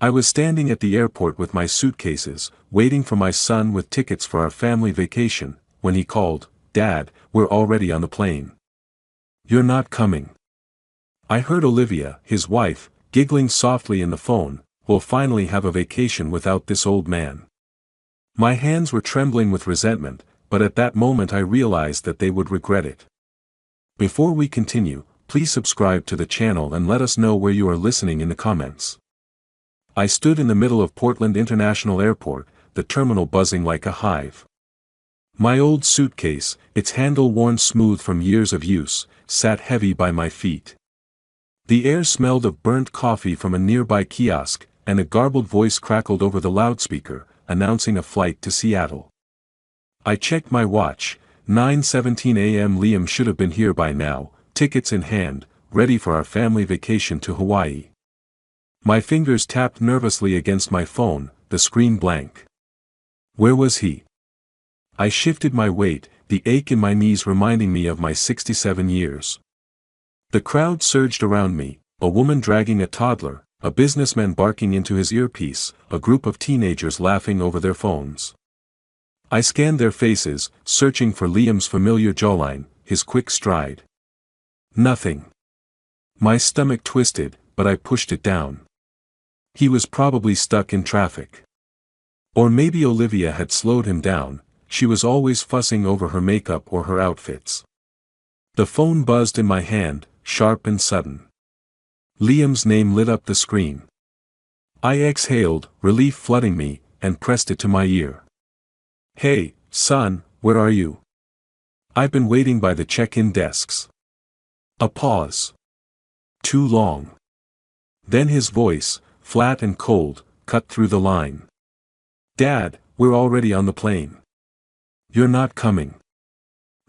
I was standing at the airport with my suitcases, waiting for my son with tickets for our family vacation, when he called, "Dad, we're already on the plane." "You're not coming." I heard Olivia, his wife, giggling softly in the phone. "We'll finally have a vacation without this old man." My hands were trembling with resentment, but at that moment I realized that they would regret it. Before we continue, please subscribe to the channel and let us know where you are listening in the comments. I stood in the middle of Portland International Airport, the terminal buzzing like a hive. My old suitcase, its handle worn smooth from years of use, sat heavy by my feet. The air smelled of burnt coffee from a nearby kiosk, and a garbled voice crackled over the loudspeaker, announcing a flight to Seattle. I checked my watch. 9:17 a.m. Liam should have been here by now, tickets in hand, ready for our family vacation to Hawaii. My fingers tapped nervously against my phone, the screen blank. Where was he? I shifted my weight, the ache in my knees reminding me of my 67 years. The crowd surged around me, a woman dragging a toddler, a businessman barking into his earpiece, a group of teenagers laughing over their phones. I scanned their faces, searching for Liam's familiar jawline, his quick stride. Nothing. My stomach twisted, but I pushed it down. He was probably stuck in traffic. Or maybe Olivia had slowed him down. She was always fussing over her makeup or her outfits. The phone buzzed in my hand, sharp and sudden. Liam's name lit up the screen. I exhaled, relief flooding me, and pressed it to my ear. "Hey, son, where are you? I've been waiting by the check-in desks." A pause. Too long. Then his voice, flat and cold, cut through the line. "Dad, we're already on the plane. You're not coming."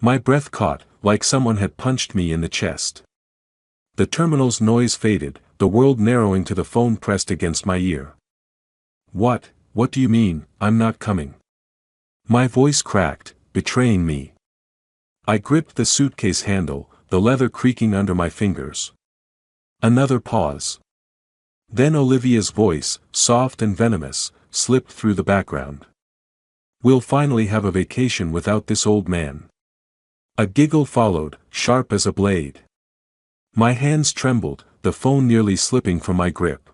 My breath caught, like someone had punched me in the chest. The terminal's noise faded, the world narrowing to the phone pressed against my ear. What do you mean, I'm not coming?" My voice cracked, betraying me. I gripped the suitcase handle, the leather creaking under my fingers. Another pause. Then Olivia's voice, soft and venomous, slipped through the background. "We'll finally have a vacation without this old man." A giggle followed, sharp as a blade. My hands trembled, the phone nearly slipping from my grip.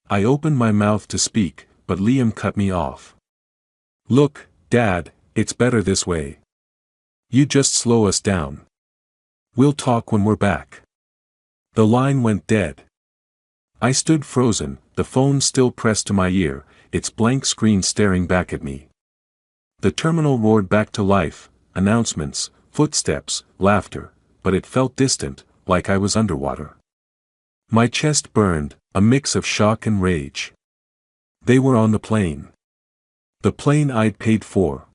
I opened my mouth to speak, but Liam cut me off. "Look, Dad, it's better this way. You just slow us down. We'll talk when we're back." The line went dead. I stood frozen, the phone still pressed to my ear, its blank screen staring back at me. The terminal roared back to life, announcements, footsteps, laughter, but it felt distant, like I was underwater. My chest burned, a mix of shock and rage. They were on the plane. The plane I'd paid for.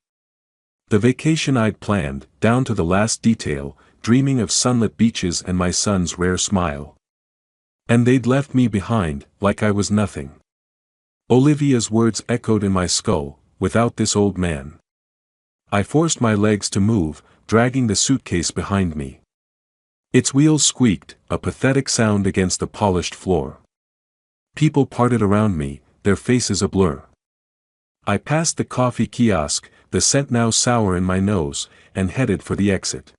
The vacation I'd planned, down to the last detail, dreaming of sunlit beaches and my son's rare smile. And they'd left me behind, like I was nothing. Olivia's words echoed in my skull, "without this old man." I forced my legs to move, dragging the suitcase behind me. Its wheels squeaked, a pathetic sound against the polished floor. People parted around me, their faces a blur. I passed the coffee kiosk, the scent now sour in my nose, and headed for the exit.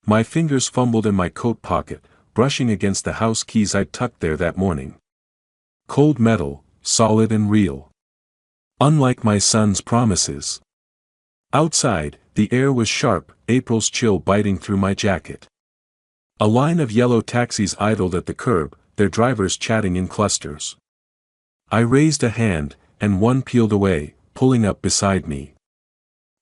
My fingers fumbled in my coat pocket, brushing against the house keys I'd tucked there that morning. Cold metal, solid and real. Unlike my son's promises. Outside, the air was sharp, April's chill biting through my jacket. A line of yellow taxis idled at the curb, their drivers chatting in clusters. I raised a hand, and one peeled away, pulling up beside me.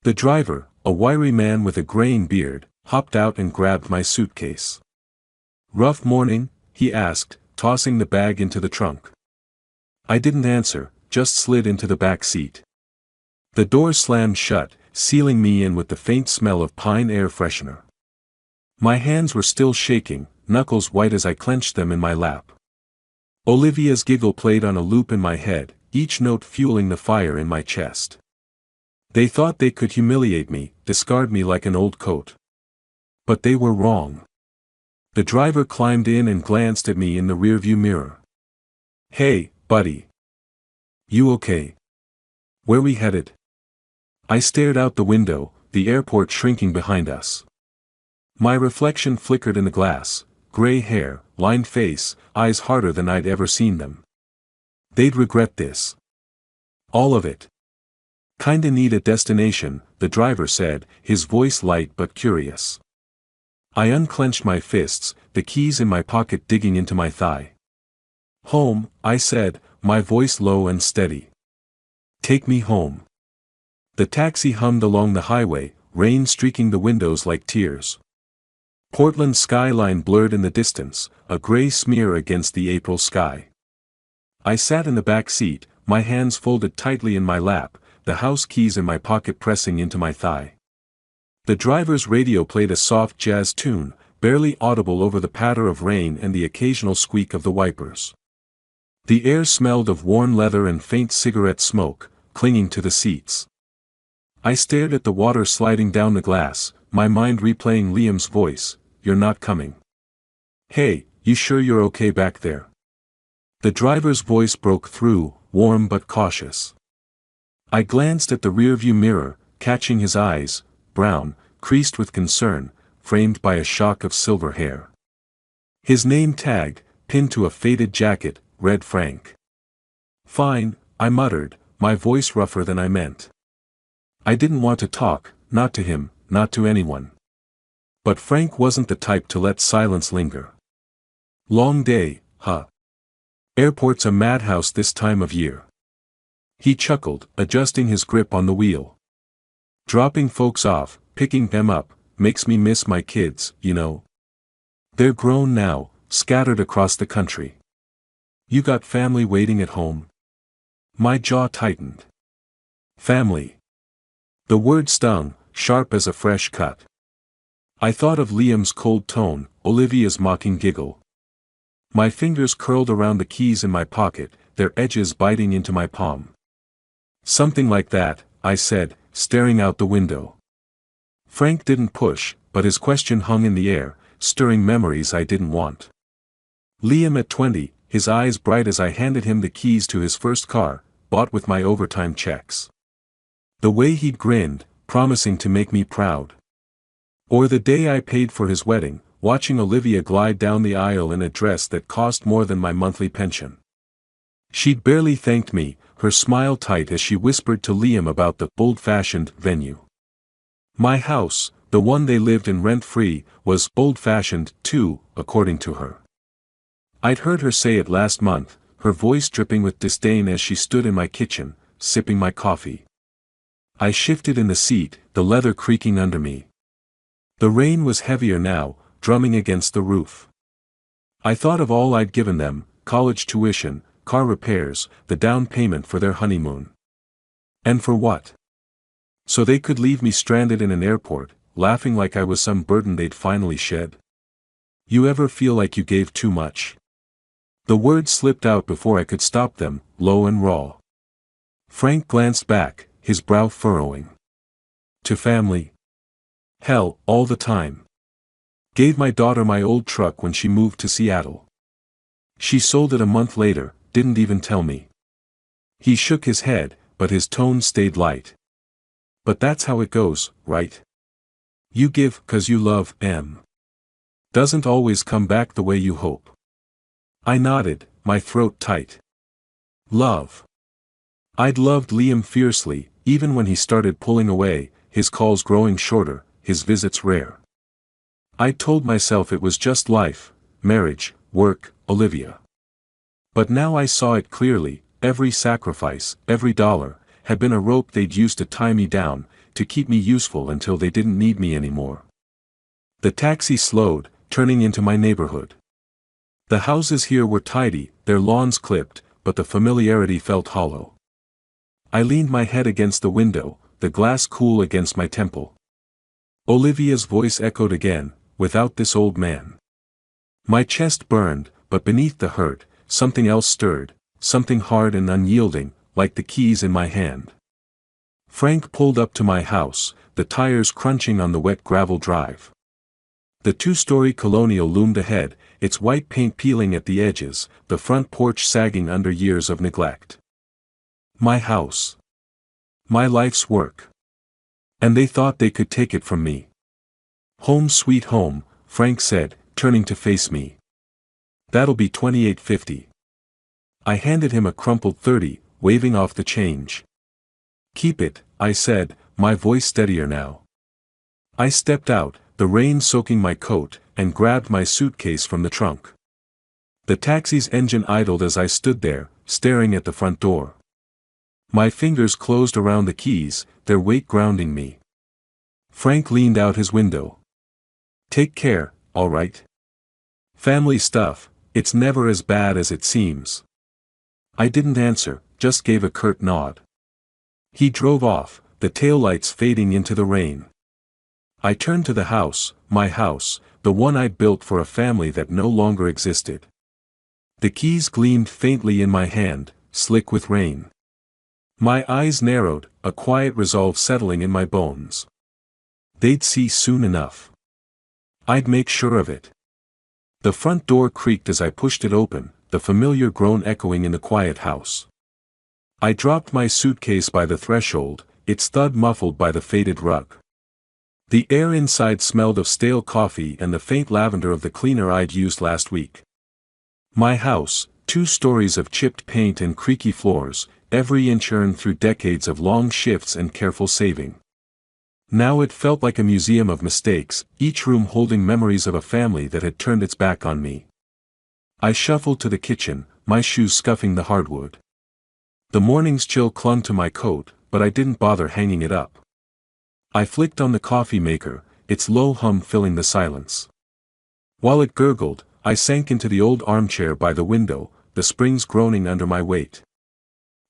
The driver, a wiry man with a graying beard, hopped out and grabbed my suitcase. "Rough morning?" he asked, tossing the bag into the trunk. I didn't answer, just slid into the back seat. The door slammed shut, sealing me in with the faint smell of pine air freshener. My hands were still shaking, knuckles white as I clenched them in my lap. Olivia's giggle played on a loop in my head, each note fueling the fire in my chest. They thought they could humiliate me, discard me like an old coat. But they were wrong. The driver climbed in and glanced at me in the rearview mirror. "Hey, buddy. You okay? Where we headed? I stared out the window, the airport shrinking behind us. My reflection flickered in the glass, gray hair, lined face, eyes harder than I'd ever seen them. They'd regret this. All of it. Kinda need a destination, the driver said, his voice light but curious. I unclenched my fists, the keys in my pocket digging into my thigh. Home, I said, my voice low and steady. Take me home. The taxi hummed along the highway, rain streaking the windows like tears. Portland's skyline blurred in the distance, a gray smear against the April sky. I sat in the back seat, my hands folded tightly in my lap, the house keys in my pocket pressing into my thigh. The driver's radio played a soft jazz tune, barely audible over the patter of rain and the occasional squeak of the wipers. The air smelled of worn leather and faint cigarette smoke, clinging to the seats. I stared at the water sliding down the glass, my mind replaying Liam's voice, "You're not coming. Hey, you sure you're okay back there?" The driver's voice broke through, warm but cautious. I glanced at the rearview mirror, catching his eyes, brown, creased with concern, framed by a shock of silver hair. His name tag, pinned to a faded jacket, read Frank. "Fine," I muttered, my voice rougher than I meant. I didn't want to talk, not to him, not to anyone. But Frank wasn't the type to let silence linger. "Long day, huh? Airport's a madhouse this time of year." He chuckled, adjusting his grip on the wheel. "Dropping folks off, picking them up, makes me miss my kids, you know. They're grown now, scattered across the country. You got family waiting at home?" My jaw tightened. Family. The word stung, sharp as a fresh cut. I thought of Liam's cold tone, Olivia's mocking giggle. My fingers curled around the keys in my pocket, their edges biting into my palm. "Something like that," I said, staring out the window. Frank didn't push, but his question hung in the air, stirring memories I didn't want. Liam at 20, his eyes bright as I handed him the keys to his first car, bought with my overtime checks. The way he'd grinned, promising to make me proud. Or the day I paid for his wedding, watching Olivia glide down the aisle in a dress that cost more than my monthly pension. She'd barely thanked me, her smile tight as she whispered to Liam about the old-fashioned venue. My house, the one they lived in rent-free, was old-fashioned, too, according to her. I'd heard her say it last month, her voice dripping with disdain as she stood in my kitchen, sipping my coffee. I shifted in the seat, the leather creaking under me. The rain was heavier now, drumming against the roof. I thought of all I'd given them, college tuition, car repairs, the down payment for their honeymoon. And for what? So they could leave me stranded in an airport, laughing like I was some burden they'd finally shed. You ever feel like you gave too much? The words slipped out before I could stop them, low and raw. Frank glanced back, his brow furrowing. To family? Hell, all the time. Gave my daughter my old truck when she moved to Seattle. She sold it a month later, didn't even tell me. He shook his head, but his tone stayed light. But that's how it goes, right? You give 'cause you love, doesn't always come back the way you hope. I nodded, my throat tight. Love. I'd loved Liam fiercely, even when he started pulling away, his calls growing shorter, his visits rare. I'd told myself it was just life, marriage, work, Olivia. But now I saw it clearly, every sacrifice, every dollar, had been a rope they'd used to tie me down, to keep me useful until they didn't need me anymore. The taxi slowed, turning into my neighborhood. The houses here were tidy, their lawns clipped, but the familiarity felt hollow. I leaned my head against the window, the glass cool against my temple. Olivia's voice echoed again, "Without this old man." My chest burned, but beneath the hurt, something else stirred, something hard and unyielding, like the keys in my hand. Frank pulled up to my house, the tires crunching on the wet gravel drive. The two-story colonial loomed ahead, its white paint peeling at the edges, the front porch sagging under years of neglect. My house. My life's work. And they thought they could take it from me. Home sweet home, Frank said, turning to face me. That'll be $28.50. I handed him a crumpled 30, waving off the change. Keep it, I said, my voice steadier now. I stepped out, the rain soaking my coat, and grabbed my suitcase from the trunk. The taxi's engine idled as I stood there, staring at the front door. My fingers closed around the keys, their weight grounding me. Frank leaned out his window. Take care, all right? Family stuff, it's never as bad as it seems. I didn't answer, just gave a curt nod. He drove off, the taillights fading into the rain. I turned to the house, my house, the one I'd built for a family that no longer existed. The keys gleamed faintly in my hand, slick with rain. My eyes narrowed, a quiet resolve settling in my bones. They'd see soon enough. I'd make sure of it. The front door creaked as I pushed it open, the familiar groan echoing in the quiet house. I dropped my suitcase by the threshold, its thud muffled by the faded rug. The air inside smelled of stale coffee and the faint lavender of the cleaner I'd used last week. My house, 2 stories of chipped paint and creaky floors, every inch earned through decades of long shifts and careful saving. Now it felt like a museum of mistakes, each room holding memories of a family that had turned its back on me. I shuffled to the kitchen, my shoes scuffing the hardwood. The morning's chill clung to my coat, but I didn't bother hanging it up. I flicked on the coffee maker, its low hum filling the silence. While it gurgled, I sank into the old armchair by the window, the springs groaning under my weight.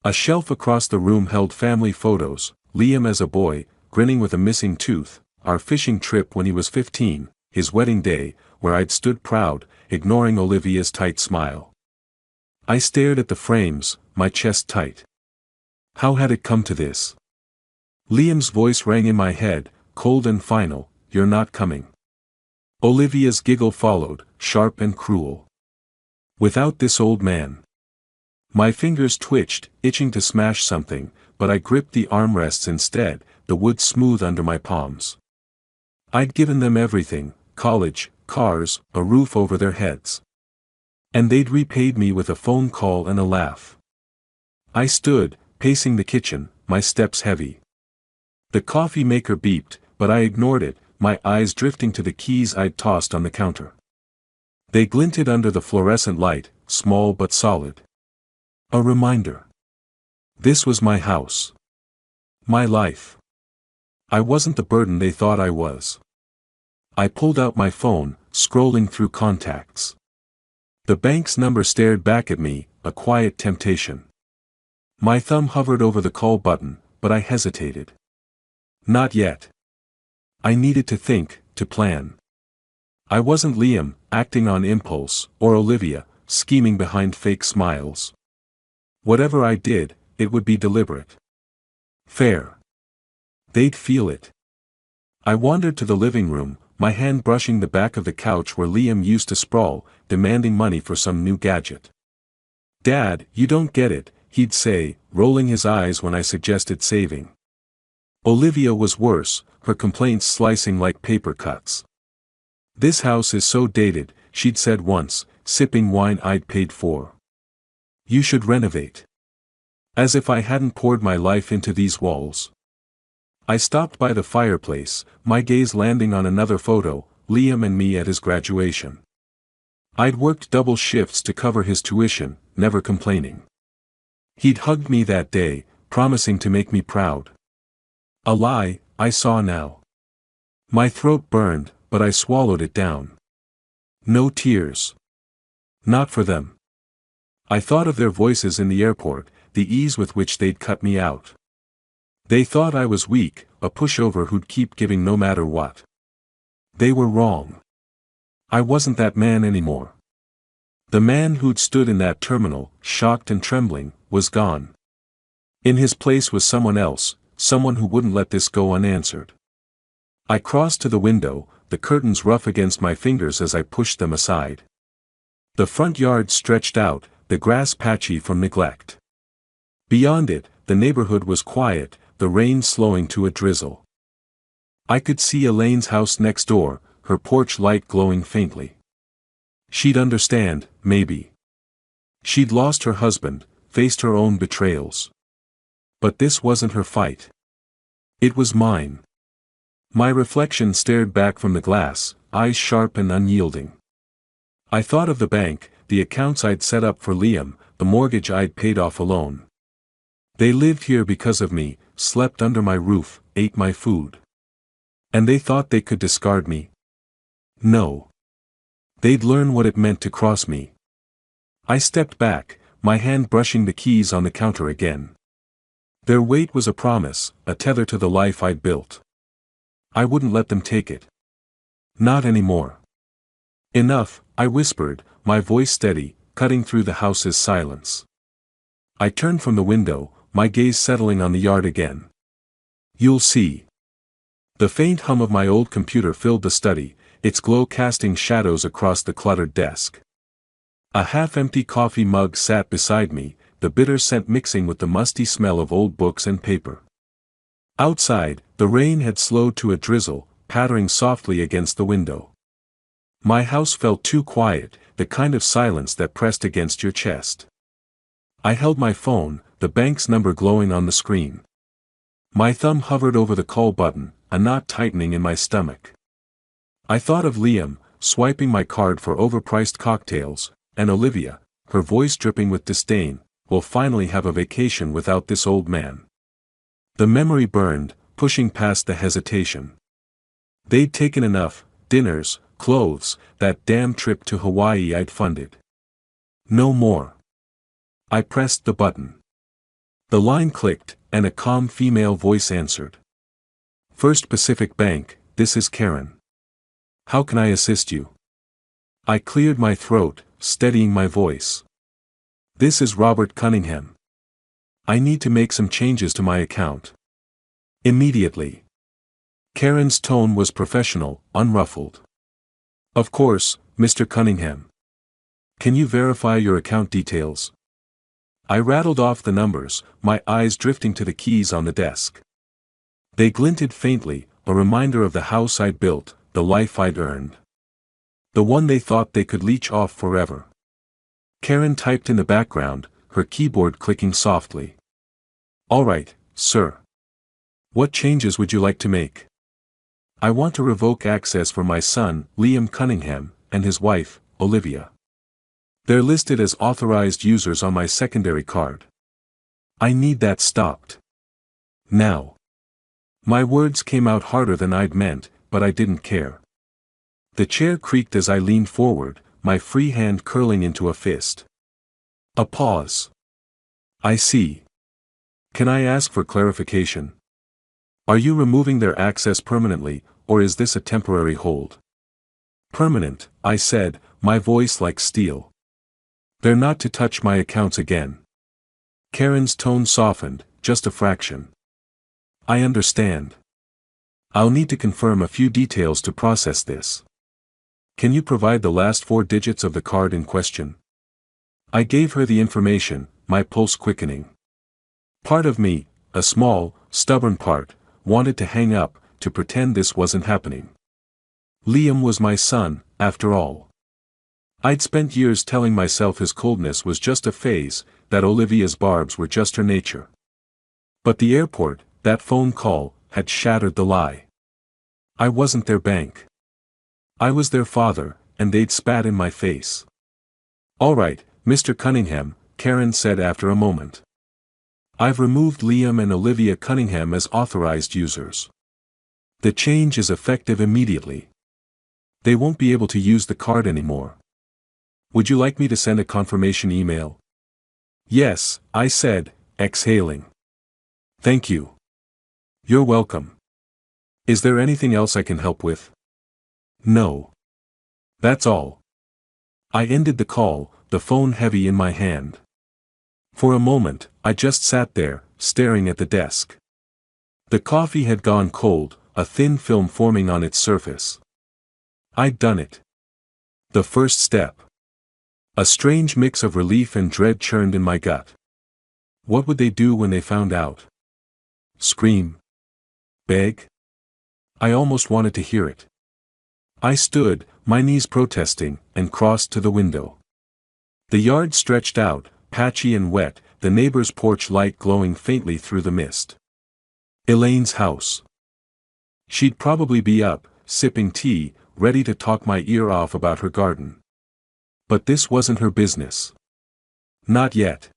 A shelf across the room held family photos, Liam as a boy, grinning with a missing tooth, our fishing trip when he was 15, his wedding day, where I'd stood proud, ignoring Olivia's tight smile. I stared at the frames, my chest tight. How had it come to this? Liam's voice rang in my head, cold and final, "You're not coming." Olivia's giggle followed, sharp and cruel. Without this old man. My fingers twitched, itching to smash something, but I gripped the armrests instead, the wood smooth under my palms. I'd given them everything, college, cars, a roof over their heads. And they'd repaid me with a phone call and a laugh. I stood, pacing the kitchen, my steps heavy. The coffee maker beeped, but I ignored it, my eyes drifting to the keys I'd tossed on the counter. They glinted under the fluorescent light, small but solid. A reminder. This was my house. My life. I wasn't the burden they thought I was. I pulled out my phone, scrolling through contacts. The bank's number stared back at me, a quiet temptation. My thumb hovered over the call button, but I hesitated. Not yet. I needed to think, to plan. I wasn't Liam, acting on impulse, or Olivia, scheming behind fake smiles. Whatever I did, it would be deliberate. Fair. They'd feel it. I wandered to the living room, my hand brushing the back of the couch where Liam used to sprawl, demanding money for some new gadget. "Dad, you don't get it," he'd say, rolling his eyes when I suggested saving. Olivia was worse, her complaints slicing like paper cuts. "This house is so dated," she'd said once, sipping wine I'd paid for. "You should renovate." As if I hadn't poured my life into these walls. I stopped by the fireplace, my gaze landing on another photo, Liam and me at his graduation. I'd worked double shifts to cover his tuition, never complaining. He'd hugged me that day, promising to make me proud. A lie, I saw now. My throat burned, but I swallowed it down. No tears. Not for them. I thought of their voices in the airport, the ease with which they'd cut me out. They thought I was weak, a pushover who'd keep giving no matter what. They were wrong. I wasn't that man anymore. The man who'd stood in that terminal, shocked and trembling, was gone. In his place was someone else, someone who wouldn't let this go unanswered. I crossed to the window, the curtains rough against my fingers as I pushed them aside. The front yard stretched out, the grass patchy from neglect. Beyond it, the neighborhood was quiet, the rain slowing to a drizzle. I could see Elaine's house next door, her porch light glowing faintly. She'd understand, maybe. She'd lost her husband, faced her own betrayals. But this wasn't her fight. It was mine. My reflection stared back from the glass, eyes sharp and unyielding. I thought of the bank, the accounts I'd set up for Liam, the mortgage I'd paid off alone. They lived here because of me, slept under my roof, ate my food. And they thought they could discard me? No. They'd learn what it meant to cross me. I stepped back, my hand brushing the keys on the counter again. Their weight was a promise, a tether to the life I'd built. I wouldn't let them take it. Not anymore. Enough, I whispered, my voice steady, cutting through the house's silence. I turned from the window, my gaze settling on the yard again. You'll see. The faint hum of my old computer filled the study, its glow casting shadows across the cluttered desk. A half-empty coffee mug sat beside me, the bitter scent mixing with the musty smell of old books and paper. Outside, the rain had slowed to a drizzle, pattering softly against the window. My house felt too quiet, the kind of silence that pressed against your chest. I held my phone, the bank's number glowing on the screen. My thumb hovered over the call button, a knot tightening in my stomach. I thought of Liam, swiping my card for overpriced cocktails, and Olivia, her voice dripping with disdain, will finally have a vacation without this old man. The memory burned, pushing past the hesitation. They'd taken enough, dinners, clothes, that damn trip to Hawaii I'd funded. No more. I pressed the button. The line clicked, and a calm female voice answered. First Pacific Bank, this is Karen. How can I assist you? I cleared my throat, steadying my voice. This is Robert Cunningham. I need to make some changes to my account. Immediately. Karen's tone was professional, unruffled. Of course, Mr. Cunningham. Can you verify your account details? I rattled off the numbers, my eyes drifting to the keys on the desk. They glinted faintly, a reminder of the house I'd built, the life I'd earned. The one they thought they could leech off forever. Karen typed in the background, her keyboard clicking softly. All right, sir. What changes would you like to make? I want to revoke access for my son, Liam Cunningham, and his wife, Olivia. They're listed as authorized users on my secondary card. I need that stopped. Now. My words came out harder than I'd meant, but I didn't care. The chair creaked as I leaned forward, my free hand curling into a fist. A pause. I see. Can I ask for clarification? Are you removing their access permanently, or is this a temporary hold? Permanent, I said, my voice like steel. They're not to touch my accounts again. Karen's tone softened, just a fraction. I understand. I'll need to confirm a few details to process this. Can you provide the last 4 digits of the card in question? I gave her the information, my pulse quickening. Part of me, a small, stubborn part, wanted to hang up, to pretend this wasn't happening. Liam was my son, after all. I'd spent years telling myself his coldness was just a phase, that Olivia's barbs were just her nature. But the airport, that phone call, had shattered the lie. I wasn't their bank. I was their father, and they'd spat in my face. All right, Mr. Cunningham, Karen said after a moment. I've removed Liam and Olivia Cunningham as authorized users. The change is effective immediately. They won't be able to use the card anymore. Would you like me to send a confirmation email? Yes, I said, exhaling. Thank you. You're welcome. Is there anything else I can help with? No. That's all. I ended the call, the phone heavy in my hand. For a moment, I just sat there, staring at the desk. The coffee had gone cold, a thin film forming on its surface. I'd done it. The first step. A strange mix of relief and dread churned in my gut. What would they do when they found out? Scream? Beg? I almost wanted to hear it. I stood, my knees protesting, and crossed to the window. The yard stretched out, patchy and wet, the neighbor's porch light glowing faintly through the mist. Elaine's house. She'd probably be up, sipping tea, ready to talk my ear off about her garden. But this wasn't her business. Not yet.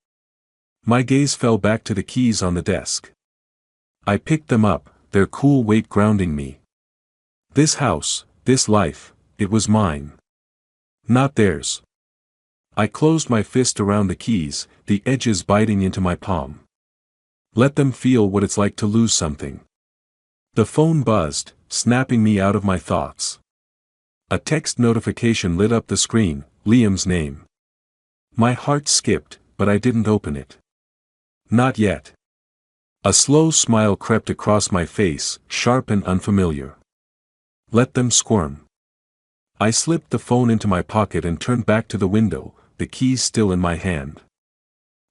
My gaze fell back to the keys on the desk. I picked them up, their cool weight grounding me. This house, this life, it was mine. Not theirs. I closed my fist around the keys, the edges biting into my palm. Let them feel what it's like to lose something. The phone buzzed, snapping me out of my thoughts. A text notification lit up the screen, Liam's name. My heart skipped, but I didn't open it. Not yet. A slow smile crept across my face, sharp and unfamiliar. Let them squirm. I slipped the phone into my pocket and turned back to the window, the keys still in my hand.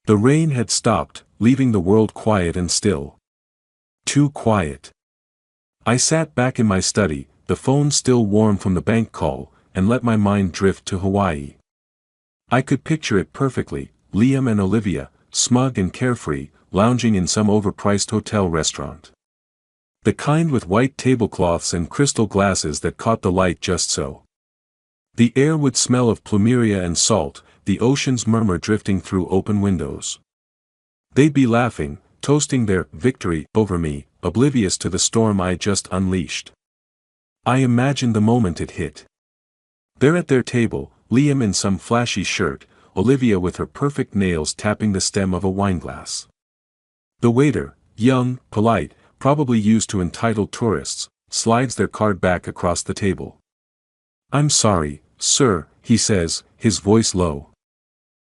The rain had stopped, leaving the world quiet and still. Too quiet. I sat back in my study, the phone still warm from the bank call, and let my mind drift to Hawaii. I could picture it perfectly, Liam and Olivia, smug and carefree, lounging in some overpriced hotel restaurant. The kind with white tablecloths and crystal glasses that caught the light just so. The air would smell of plumeria and salt, the ocean's murmur drifting through open windows. They'd be laughing, toasting their victory over me, oblivious to the storm I just unleashed. I imagined the moment it hit. There at their table, Liam in some flashy shirt, Olivia with her perfect nails tapping the stem of a wineglass. The waiter, young, polite, probably used to entitled tourists, slides their card back across the table. "I'm sorry, sir," he says, his voice low.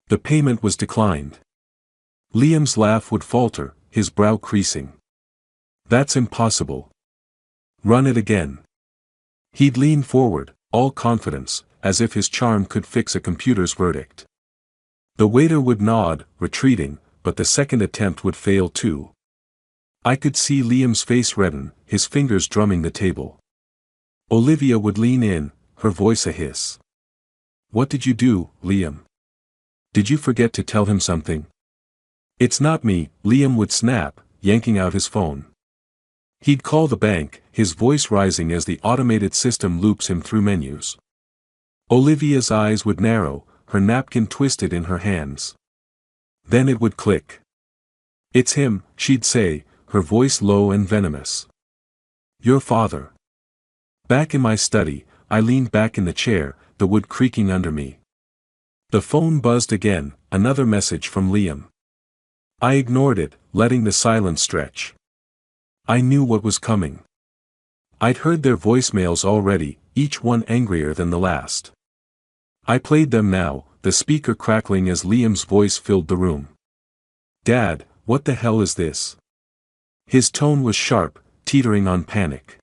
The payment was declined. Liam's laugh would falter, his brow creasing. "That's impossible. Run it again." He'd lean forward, all confidence, as if his charm could fix a computer's verdict. The waiter would nod, retreating, but the second attempt would fail too. I could see Liam's face redden, his fingers drumming the table. Olivia would lean in, her voice a hiss. "What did you do, Liam? Did you forget to tell him something?" "It's not me," Liam would snap, yanking out his phone. He'd call the bank, his voice rising as the automated system loops him through menus. Olivia's eyes would narrow, her napkin twisted in her hands. Then it would click. "It's him," she'd say, her voice low and venomous. "Your father." Back in my study, I leaned back in the chair, the wood creaking under me. The phone buzzed again, another message from Liam. I ignored it, letting the silence stretch. I knew what was coming. I'd heard their voicemails already, each one angrier than the last. I played them now, the speaker crackling as Liam's voice filled the room. "Dad, what the hell is this?" His tone was sharp, teetering on panic.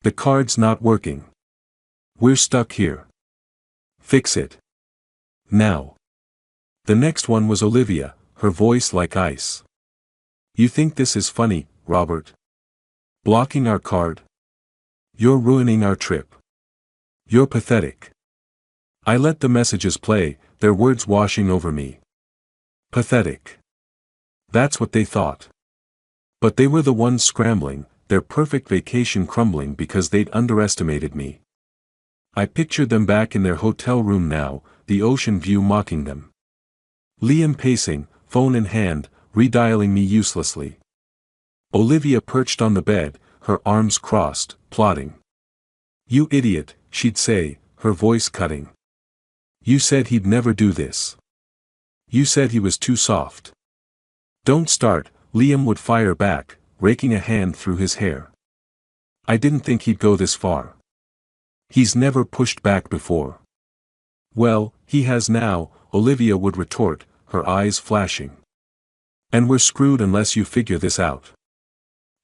"The card's not working. We're stuck here. Fix it. Now." The next one was Olivia, her voice like ice. "You think this is funny, Robert? Blocking our card? You're ruining our trip. You're pathetic." I let the messages play, their words washing over me. Pathetic. That's what they thought. But they were the ones scrambling, their perfect vacation crumbling because they'd underestimated me. I pictured them back in their hotel room now, the ocean view mocking them. Liam pacing, phone in hand, redialing me uselessly. Olivia perched on the bed, her arms crossed, plotting. "You idiot," she'd say, her voice cutting. "You said he'd never do this. You said he was too soft." "Don't start," Liam would fire back, raking a hand through his hair. "I didn't think he'd go this far. He's never pushed back before." "Well, he has now," Olivia would retort, her eyes flashing. "And we're screwed unless you figure this out."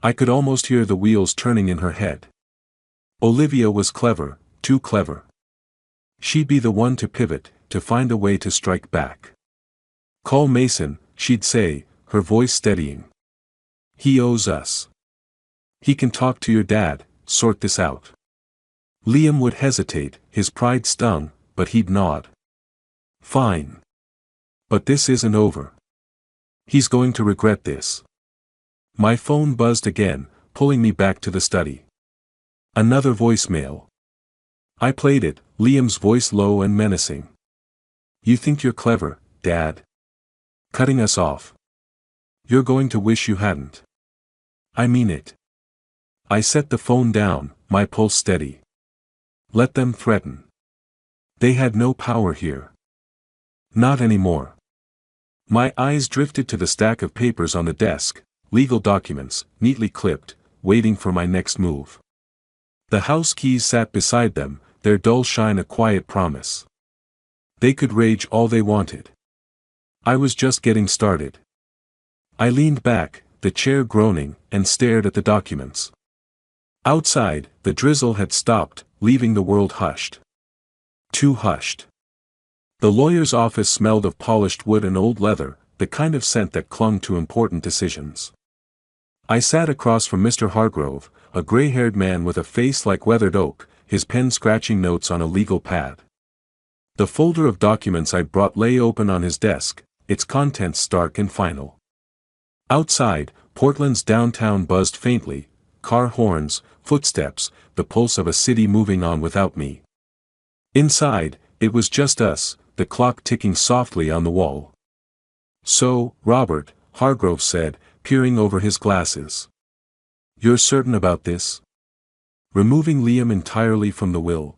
I could almost hear the wheels turning in her head. Olivia was clever, too clever. She'd be the one to pivot, to find a way to strike back. "Call Mason," she'd say, her voice steadying. He owes us. He can talk to your dad, sort this out. Liam would hesitate, his pride stung, but he'd nod. Fine. But this isn't over. He's going to regret this. My phone buzzed again, pulling me back to the study. Another voicemail. I played it, Liam's voice low and menacing. You think you're clever, Dad? Cutting us off. You're going to wish you hadn't. I mean it. I set the phone down, my pulse steady. Let them threaten. They had no power here. Not anymore. My eyes drifted to the stack of papers on the desk, legal documents, neatly clipped, waiting for my next move. The house keys sat beside them, their dull shine a quiet promise. They could rage all they wanted. I was just getting started. I leaned back, the chair groaning, and stared at the documents. Outside, the drizzle had stopped, leaving the world hushed. Too hushed. The lawyer's office smelled of polished wood and old leather, the kind of scent that clung to important decisions. I sat across from Mr. Hargrove, a gray-haired man with a face like weathered oak, his pen scratching notes on a legal pad. The folder of documents I'd brought lay open on his desk, its contents stark and final. Outside, Portland's downtown buzzed faintly, car horns, footsteps, the pulse of a city moving on without me. Inside, it was just us, the clock ticking softly on the wall. So, Robert, Hargrove said, peering over his glasses. You're certain about this? Removing Liam entirely from the will?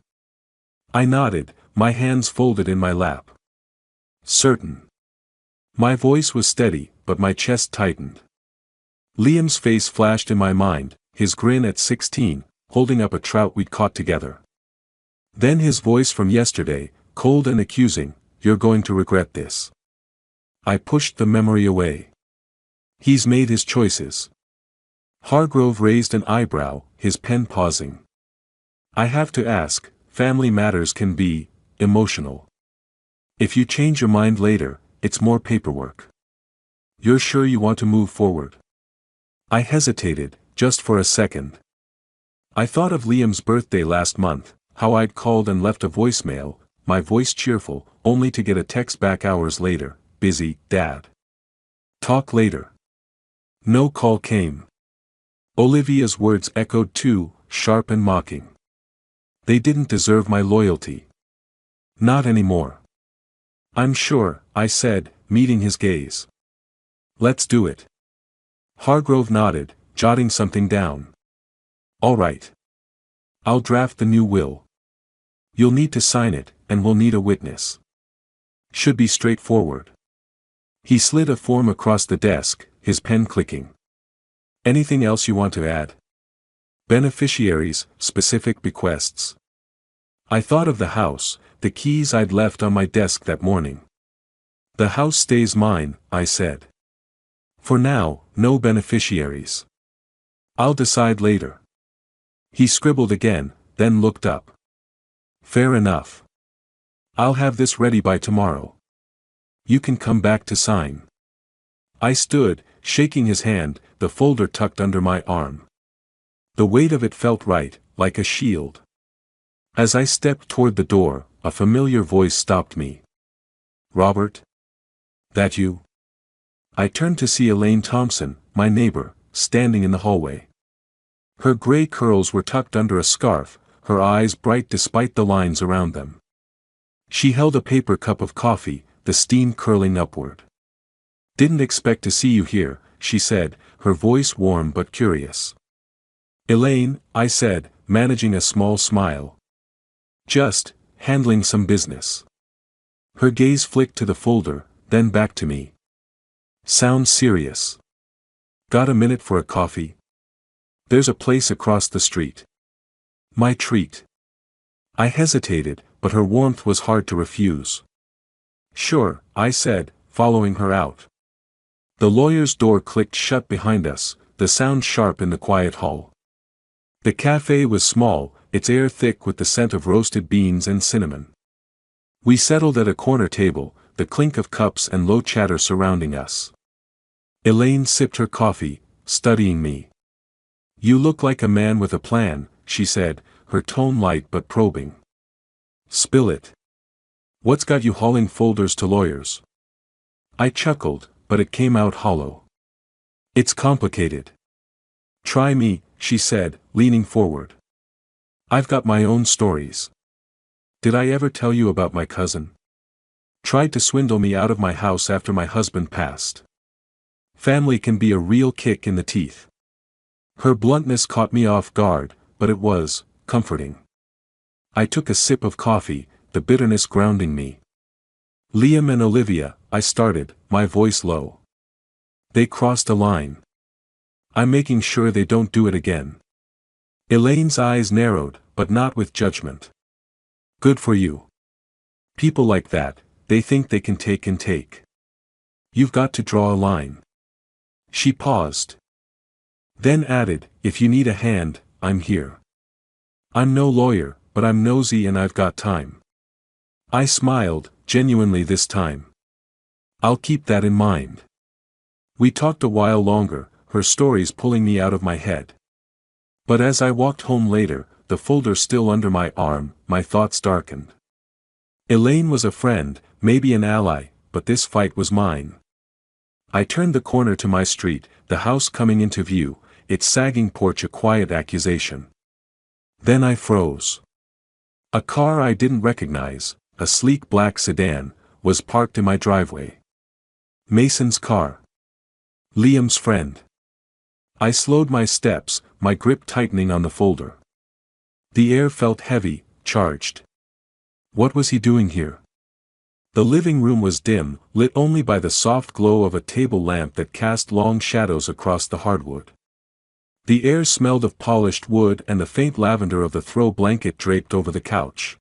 I nodded, my hands folded in my lap. Certain. My voice was steady, but my chest tightened. Liam's face flashed in my mind, his grin at 16, holding up a trout we'd caught together. Then his voice from yesterday, cold and accusing, you're going to regret this. I pushed the memory away. He's made his choices. Hargrove raised an eyebrow, his pen pausing. I have to ask, family matters can be emotional. If you change your mind later, it's more paperwork. You're sure you want to move forward? I hesitated, just for a second. I thought of Liam's birthday last month, how I'd called and left a voicemail, my voice cheerful, only to get a text back hours later, busy, Dad. Talk later. No call came. Olivia's words echoed too, sharp and mocking. They didn't deserve my loyalty. Not anymore. I'm sure, I said, meeting his gaze. Let's do it. Hargrove nodded, jotting something down. All right. I'll draft the new will. You'll need to sign it, and we'll need a witness. Should be straightforward. He slid a form across the desk, his pen clicking. Anything else you want to add? Beneficiaries, specific bequests. I thought of the house, the keys I'd left on my desk that morning. The house stays mine, I said. For now, no beneficiaries. I'll decide later. He scribbled again, then looked up. Fair enough. I'll have this ready by tomorrow. You can come back to sign. I stood, shaking his hand, the folder tucked under my arm. The weight of it felt right, like a shield. As I stepped toward the door, a familiar voice stopped me. Robert? That you? I turned to see Elaine Thompson, my neighbor, standing in the hallway. Her gray curls were tucked under a scarf, her eyes bright despite the lines around them. She held a paper cup of coffee, the steam curling upward. Didn't expect to see you here, she said, her voice warm but curious. Elaine, I said, managing a small smile. Just, handling some business. Her gaze flicked to the folder, then back to me. Sounds serious. Got a minute for a coffee? There's a place across the street. My treat. I hesitated, but her warmth was hard to refuse. Sure, I said, following her out. The lawyer's door clicked shut behind us, the sound sharp in the quiet hall. The cafe was small, its air thick with the scent of roasted beans and cinnamon. We settled at a corner table, the clink of cups and low chatter surrounding us. Elaine sipped her coffee, studying me. You look like a man with a plan, she said, her tone light but probing. Spill it. What's got you hauling folders to lawyers? I chuckled, but it came out hollow. It's complicated. Try me, she said, leaning forward. I've got my own stories. Did I ever tell you about my cousin? Tried to swindle me out of my house after my husband passed. Family can be a real kick in the teeth. Her bluntness caught me off guard, but it was comforting. I took a sip of coffee, the bitterness grounding me. Liam and Olivia, I started, my voice low. They crossed a line. I'm making sure they don't do it again. Elaine's eyes narrowed, but not with judgment. Good for you. People like that, they think they can take and take. You've got to draw a line. She paused. Then added, if you need a hand, I'm here. I'm no lawyer, but I'm nosy and I've got time. I smiled, genuinely this time. I'll keep that in mind. We talked a while longer, her stories pulling me out of my head. But as I walked home later, the folder still under my arm, my thoughts darkened. Elaine was a friend, maybe an ally, but this fight was mine. I turned the corner to my street, the house coming into view, its sagging porch a quiet accusation. Then I froze. A car I didn't recognize, a sleek black sedan, was parked in my driveway. Mason's car. Liam's friend. I slowed my steps, my grip tightening on the folder. The air felt heavy, charged. What was he doing here? The living room was dim, lit only by the soft glow of a table lamp that cast long shadows across the hardwood. The air smelled of polished wood and the faint lavender of the throw blanket draped over the couch.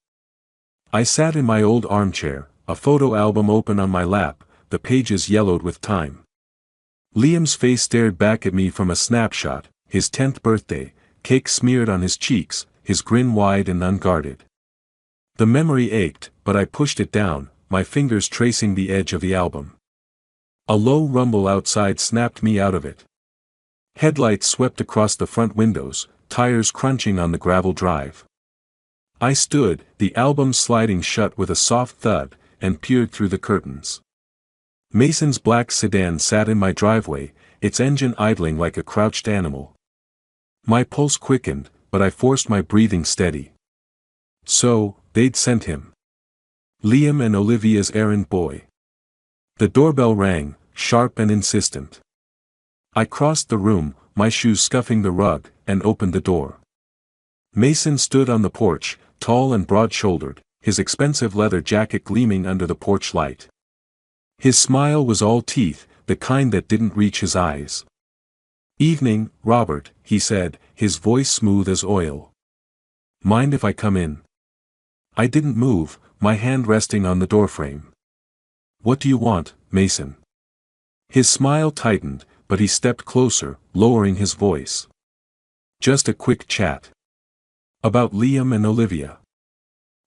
I sat in my old armchair, a photo album open on my lap, the pages yellowed with time. Liam's face stared back at me from a snapshot, his 10th birthday, cake smeared on his cheeks, his grin wide and unguarded. The memory ached, but I pushed it down, my fingers tracing the edge of the album. A low rumble outside snapped me out of it. Headlights swept across the front windows, tires crunching on the gravel drive. I stood, the album sliding shut with a soft thud, and peered through the curtains. Mason's black sedan sat in my driveway, its engine idling like a crouched animal. My pulse quickened, but I forced my breathing steady. So, they'd sent him. Liam and Olivia's errand boy. The doorbell rang, sharp and insistent. I crossed the room, my shoes scuffing the rug, and opened the door. Mason stood on the porch, tall and broad-shouldered, his expensive leather jacket gleaming under the porch light. His smile was all teeth, the kind that didn't reach his eyes. "Evening, Robert," he said, his voice smooth as oil. "Mind if I come in?" I didn't move, my hand resting on the doorframe. "What do you want, Mason?" His smile tightened, but he stepped closer, lowering his voice. "Just a quick chat. About Liam and Olivia.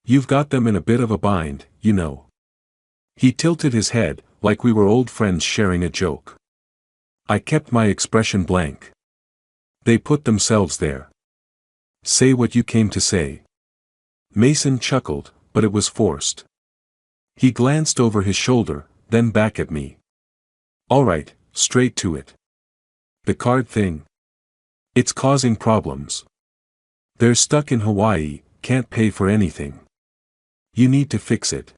You've got them in a bit of a bind, you know." He tilted his head, like we were old friends sharing a joke. I kept my expression blank. "They put themselves there. Say what you came to say." Mason chuckled, but it was forced. He glanced over his shoulder, then back at me. "All right, straight to it. The card thing. It's causing problems. They're stuck in Hawaii, can't pay for anything. You need to fix it."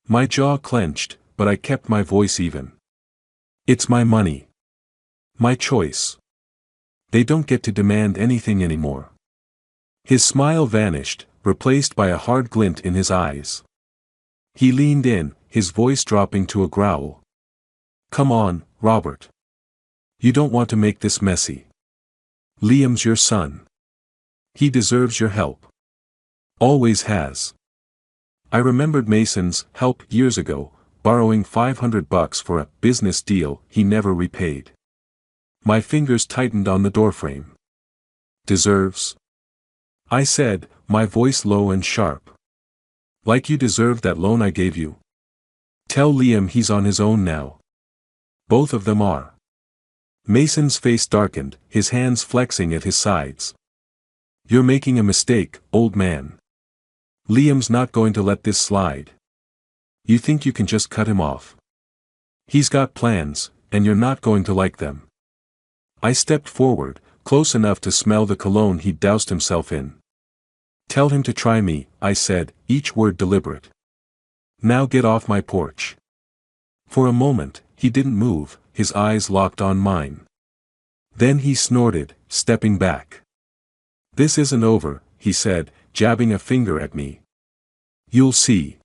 My jaw clenched, but I kept my voice even. "It's my money. My choice. They don't get to demand anything anymore." His smile vanished, replaced by a hard glint in his eyes. He leaned in, his voice dropping to a growl. "Come on, Robert. You don't want to make this messy. Liam's your son. He deserves your help. Always has." I remembered Mason's help years ago, borrowing $500 for a business deal he never repaid. My fingers tightened on the doorframe. "Deserves?" I said, my voice low and sharp. "Like you deserved that loan I gave you. Tell Liam he's on his own now. Both of them are." Mason's face darkened, his hands flexing at his sides. You're making a mistake, old man. Liam's not going to let this slide. You think you can just cut him off? He's got plans, and you're not going to like them. I stepped forward, close enough to smell the cologne he'd doused himself in. Tell him to try me, I said, each word deliberate. Now get off my porch. For a moment, he didn't move, his eyes locked on mine. Then he snorted, stepping back. This isn't over, he said, jabbing a finger at me. You'll see.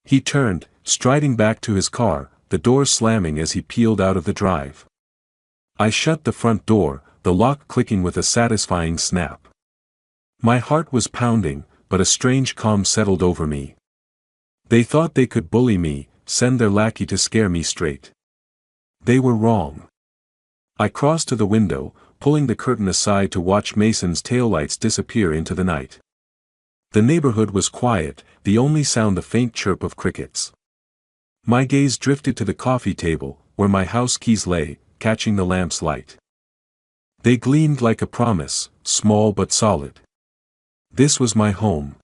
He turned, striding back to his car, the door slamming as he peeled out of the drive. I shut the front door, the lock clicking with a satisfying snap. My heart was pounding, but a strange calm settled over me. They thought they could bully me, send their lackey to scare me straight. They were wrong. I crossed to the window, pulling the curtain aside to watch Mason's taillights disappear into the night. The neighborhood was quiet, the only sound the faint chirp of crickets. My gaze drifted to the coffee table, where my house keys lay, catching the lamp's light. They gleamed like a promise, small but solid. This was my home.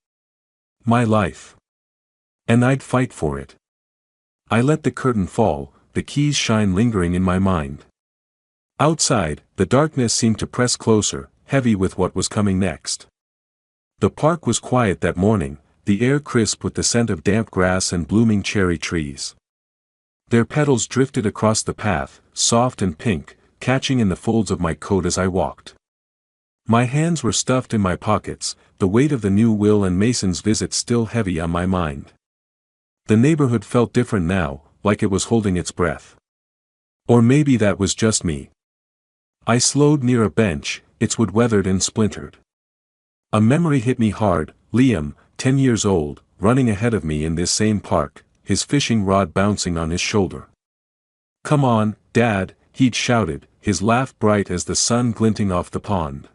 My life. And I'd fight for it. I let the curtain fall, the keys shine lingering in my mind. Outside, the darkness seemed to press closer, heavy with what was coming next. The park was quiet that morning, the air crisp with the scent of damp grass and blooming cherry trees. Their petals drifted across the path, soft and pink, catching in the folds of my coat as I walked. My hands were stuffed in my pockets, the weight of the new will and Mason's visit still heavy on my mind. The neighborhood felt different now, like it was holding its breath. Or maybe that was just me. I slowed near a bench, its wood weathered and splintered. A memory hit me hard, Liam, 10 years old, running ahead of me in this same park, his fishing rod bouncing on his shoulder. Come on, Dad, he'd shouted, his laugh bright as the sun glinting off the pond.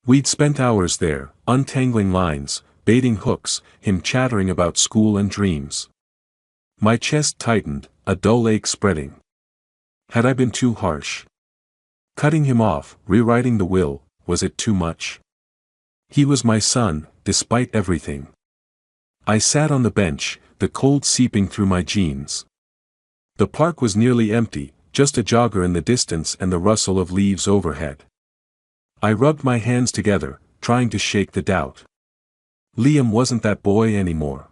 We'd spent hours there, untangling lines, baiting hooks, him chattering about school and dreams. My chest tightened, a dull ache spreading. Had I been too harsh? Cutting him off, rewriting the will, was it too much? He was my son, despite everything. I sat on the bench, the cold seeping through my jeans. The park was nearly empty, just a jogger in the distance and the rustle of leaves overhead. I rubbed my hands together, trying to shake the doubt. Liam wasn't that boy anymore.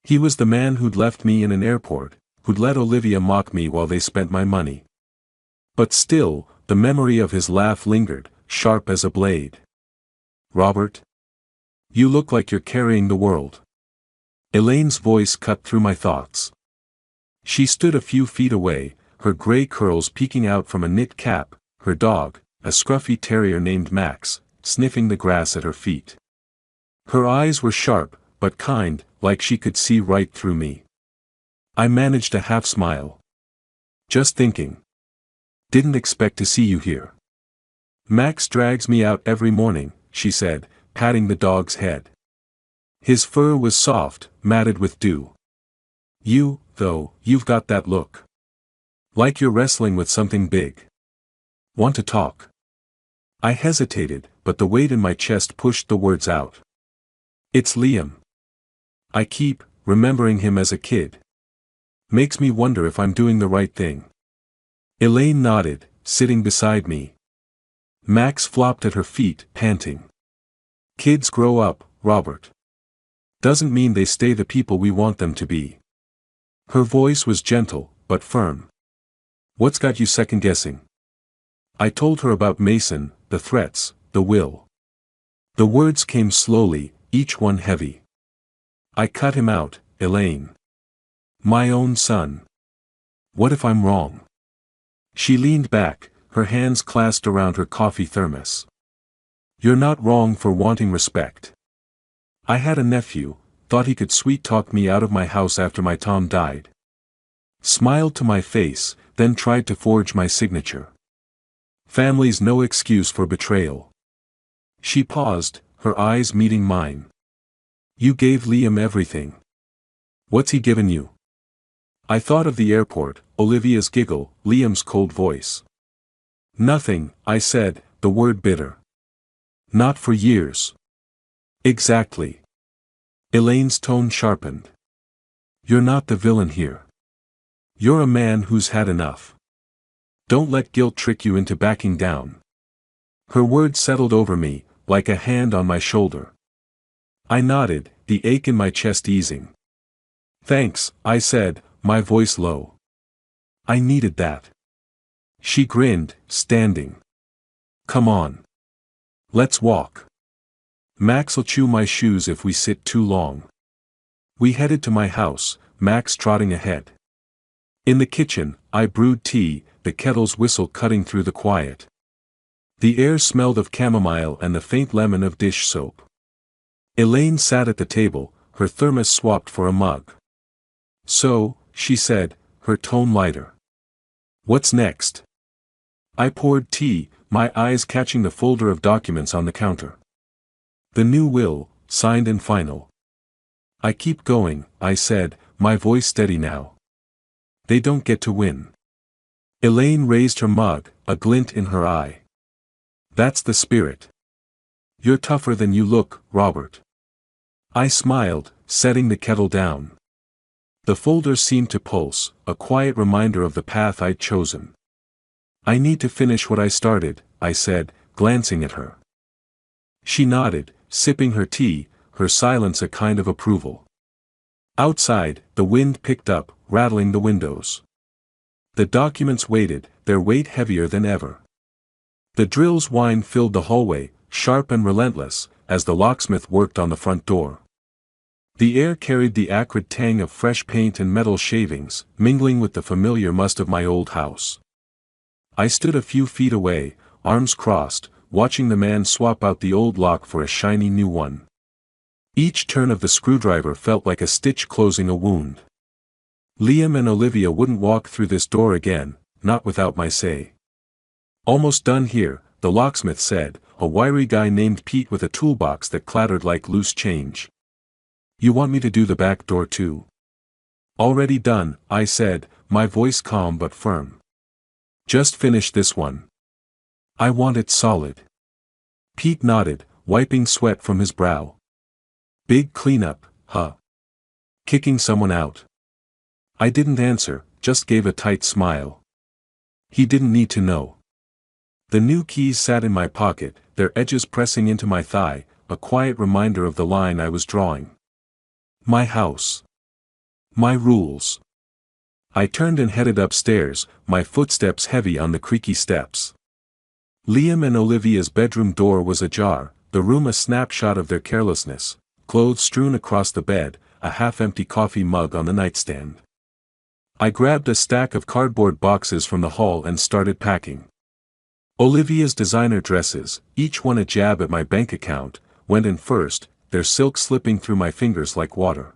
He was the man who'd left me in an airport, who'd let Olivia mock me while they spent my money. But still, the memory of his laugh lingered, sharp as a blade. Robert? You look like you're carrying the world. Elaine's voice cut through my thoughts. She stood a few feet away, her gray curls peeking out from a knit cap, her dog, a scruffy terrier named Max, sniffing the grass at her feet. Her eyes were sharp, but kind, like she could see right through me. I managed a half smile. Just thinking. Didn't expect to see you here. Max drags me out every morning, she said, patting the dog's head. His fur was soft, matted with dew. You, though, you've got that look. Like you're wrestling with something big. Want to talk? I hesitated, but the weight in my chest pushed the words out. It's Liam. I keep remembering him as a kid. Makes me wonder if I'm doing the right thing. Elaine nodded, sitting beside me. Max flopped at her feet, panting. Kids grow up, Robert. Doesn't mean they stay the people we want them to be. Her voice was gentle, but firm. What's got you second-guessing? I told her about Mason, the threats, the will. The words came slowly, each one heavy. I cut him out, Elaine. My own son. What if I'm wrong? She leaned back, her hands clasped around her coffee thermos. You're not wrong for wanting respect. I had a nephew, thought he could sweet-talk me out of my house after my Tom died. Smiled to my face, then tried to forge my signature. Family's no excuse for betrayal. She paused, her eyes meeting mine. You gave Liam everything. What's he given you? I thought of the airport, Olivia's giggle, Liam's cold voice. Nothing, I said, the word bitter. Not for years. Exactly. Elaine's tone sharpened. You're not the villain here. You're a man who's had enough. Don't let guilt trick you into backing down. Her words settled over me, like a hand on my shoulder. I nodded, the ache in my chest easing. Thanks, I said, my voice low. I needed that. She grinned, standing. Come on. Let's walk. Max'll chew my shoes if we sit too long. We headed to my house, Max trotting ahead. In the kitchen, I brewed tea, the kettle's whistle cutting through the quiet. The air smelled of chamomile and the faint lemon of dish soap. Elaine sat at the table, her thermos swapped for a mug. So, she said, her tone lighter. What's next? I poured tea, my eyes catching the folder of documents on the counter. The new will, signed and final. I keep going, I said, my voice steady now. They don't get to win. Elaine raised her mug, a glint in her eye. That's the spirit. You're tougher than you look, Robert. I smiled, setting the kettle down. The folder seemed to pulse, a quiet reminder of the path I'd chosen. I need to finish what I started, I said, glancing at her. She nodded, sipping her tea, her silence a kind of approval. Outside, the wind picked up, rattling the windows. The documents waited, their weight heavier than ever. The drill's whine filled the hallway, sharp and relentless, as the locksmith worked on the front door. The air carried the acrid tang of fresh paint and metal shavings, mingling with the familiar must of my old house. I stood a few feet away, arms crossed, watching the man swap out the old lock for a shiny new one. Each turn of the screwdriver felt like a stitch closing a wound. Liam and Olivia wouldn't walk through this door again, not without my say. Almost done here, the locksmith said, a wiry guy named Pete with a toolbox that clattered like loose change. You want me to do the back door too? Already done, I said, my voice calm but firm. Just finish this one. I want it solid. Pete nodded, wiping sweat from his brow. Big cleanup, huh? Kicking someone out. I didn't answer, just gave a tight smile. He didn't need to know. The new keys sat in my pocket, their edges pressing into my thigh, a quiet reminder of the line I was drawing. My house. My rules. I turned and headed upstairs, my footsteps heavy on the creaky steps. Liam and Olivia's bedroom door was ajar, the room a snapshot of their carelessness, clothes strewn across the bed, a half-empty coffee mug on the nightstand. I grabbed a stack of cardboard boxes from the hall and started packing. Olivia's designer dresses, each one a jab at my bank account, went in first, their silk slipping through my fingers like water.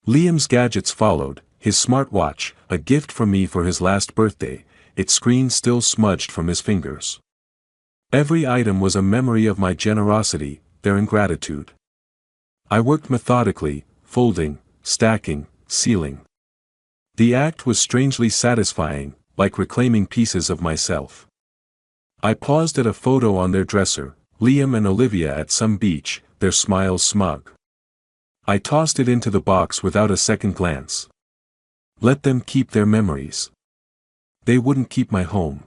Liam's gadgets followed, his smartwatch, a gift from me for his last birthday, its screen still smudged from his fingers. Every item was a memory of my generosity, their ingratitude. I worked methodically, folding, stacking, sealing. The act was strangely satisfying, like reclaiming pieces of myself. I paused at a photo on their dresser, Liam and Olivia at some beach, their smiles smug. I tossed it into the box without a second glance. Let them keep their memories. They wouldn't keep my home.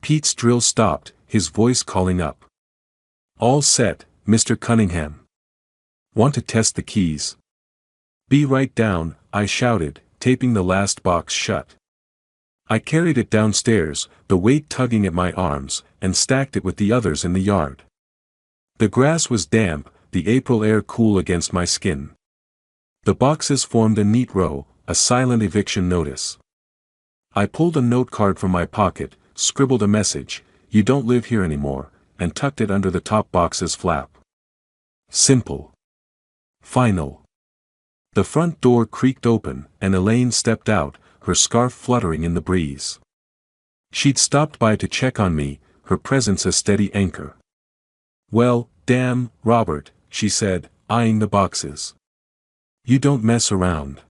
Pete's drill stopped, his voice calling up. All set, Mr. Cunningham. Want to test the keys? Be right down, I shouted, taping the last box shut. I carried it downstairs, the weight tugging at my arms, and stacked it with the others in the yard. The grass was damp, the April air cool against my skin. The boxes formed a neat row, a silent eviction notice. I pulled a note card from my pocket, scribbled a message, "You don't live here anymore," and tucked it under the top box's flap. Simple. Final. The front door creaked open, and Elaine stepped out, her scarf fluttering in the breeze. She'd stopped by to check on me, her presence a steady anchor. Well, damn, Robert, she said, eyeing the boxes. You don't mess around.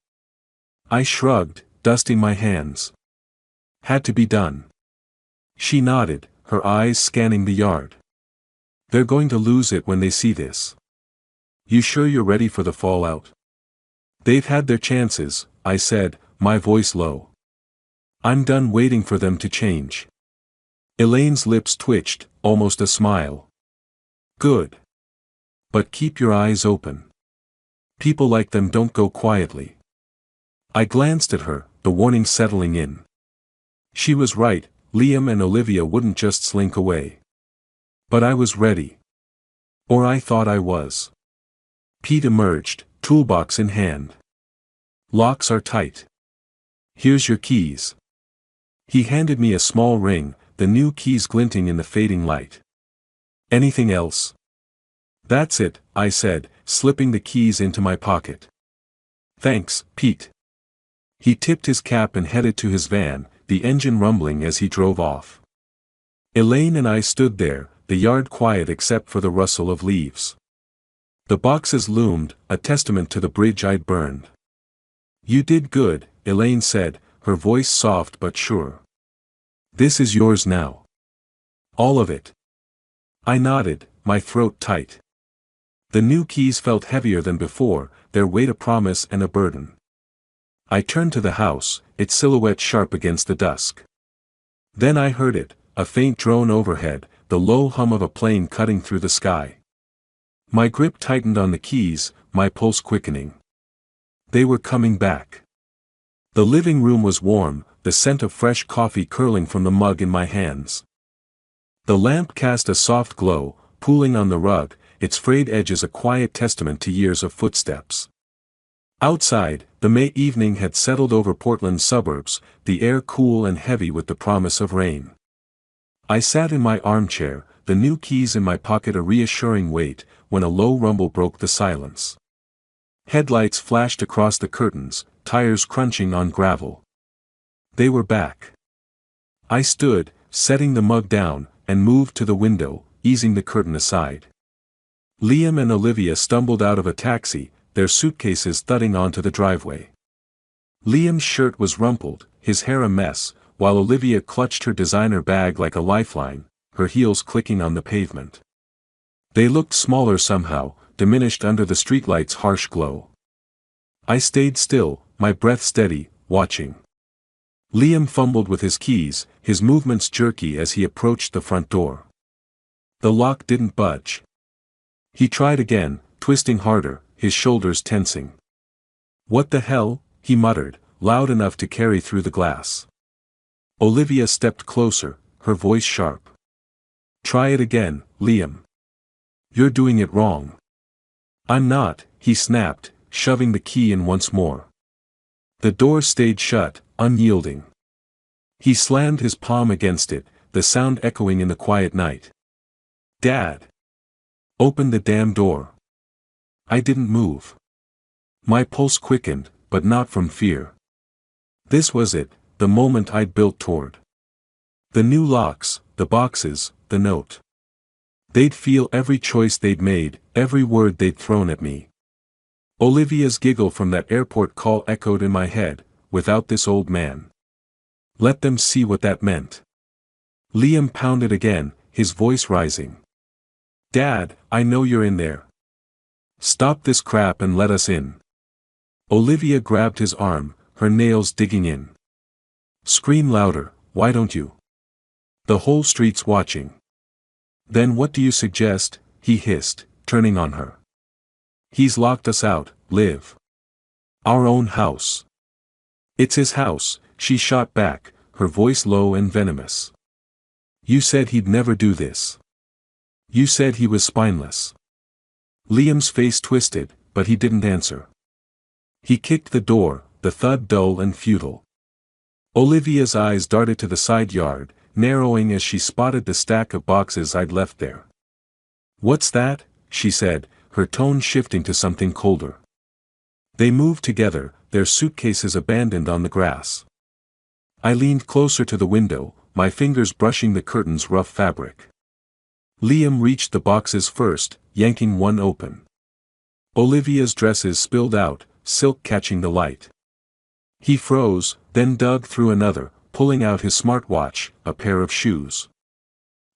I shrugged, dusting my hands. Had to be done. She nodded, her eyes scanning the yard. They're going to lose it when they see this. You sure you're ready for the fallout? They've had their chances, I said, my voice low. I'm done waiting for them to change. Elaine's lips twitched, almost a smile. Good. But keep your eyes open. People like them don't go quietly. I glanced at her, the warning settling in. She was right, Liam and Olivia wouldn't just slink away. But I was ready. Or I thought I was. Pete emerged, toolbox in hand. Locks are tight. Here's your keys. He handed me a small ring, the new keys glinting in the fading light. Anything else? That's it, I said, slipping the keys into my pocket. Thanks, Pete. He tipped his cap and headed to his van, the engine rumbling as he drove off. Elaine and I stood there, the yard quiet except for the rustle of leaves. The boxes loomed, a testament to the bridge I'd burned. You did good, Elaine said, her voice soft but sure. This is yours now. All of it. I nodded, my throat tight. The new keys felt heavier than before, their weight a promise and a burden. I turned to the house, its silhouette sharp against the dusk. Then I heard it, a faint drone overhead, the low hum of a plane cutting through the sky. My grip tightened on the keys, my pulse quickening. They were coming back. The living room was warm, the scent of fresh coffee curling from the mug in my hands. The lamp cast a soft glow, pooling on the rug, its frayed edges a quiet testament to years of footsteps. Outside, the May evening had settled over Portland's suburbs, the air cool and heavy with the promise of rain. I sat in my armchair, the new keys in my pocket a reassuring weight, when a low rumble broke the silence. Headlights flashed across the curtains, tires crunching on gravel. They were back. I stood, setting the mug down, and moved to the window, easing the curtain aside. Liam and Olivia stumbled out of a taxi, their suitcases thudding onto the driveway. Liam's shirt was rumpled, his hair a mess, while Olivia clutched her designer bag like a lifeline, her heels clicking on the pavement. They looked smaller somehow, diminished under the streetlight's harsh glow. I stayed still, my breath steady, watching. Liam fumbled with his keys, his movements jerky as he approached the front door. The lock didn't budge. He tried again, twisting harder, his shoulders tensing. What the hell, he muttered, loud enough to carry through the glass. Olivia stepped closer, her voice sharp. Try it again, Liam. You're doing it wrong. I'm not, he snapped, shoving the key in once more. The door stayed shut, unyielding. He slammed his palm against it, the sound echoing in the quiet night. Dad! Open the damn door. I didn't move. My pulse quickened, but not from fear. This was it, the moment I'd built toward. The new locks, the boxes, the note. They'd feel every choice they'd made, every word they'd thrown at me. Olivia's giggle from that airport call echoed in my head, without this old man. Let them see what that meant. Liam pounded again, his voice rising. Dad, I know you're in there. Stop this crap and let us in. Olivia grabbed his arm, her nails digging in. Scream louder, why don't you? The whole street's watching. Then what do you suggest, he hissed, turning on her. He's locked us out, Liv. Our own house. It's his house, she shot back, her voice low and venomous. You said he'd never do this. You said he was spineless. Liam's face twisted, but he didn't answer. He kicked the door, the thud dull and futile. Olivia's eyes darted to the side yard, narrowing as she spotted the stack of boxes I'd left there. What's that? She said, her tone shifting to something colder. They moved together, their suitcases abandoned on the grass. I leaned closer to the window, my fingers brushing the curtain's rough fabric. Liam reached the boxes first, yanking one open. Olivia's dresses spilled out, silk catching the light. He froze, then dug through another, pulling out his smartwatch, a pair of shoes.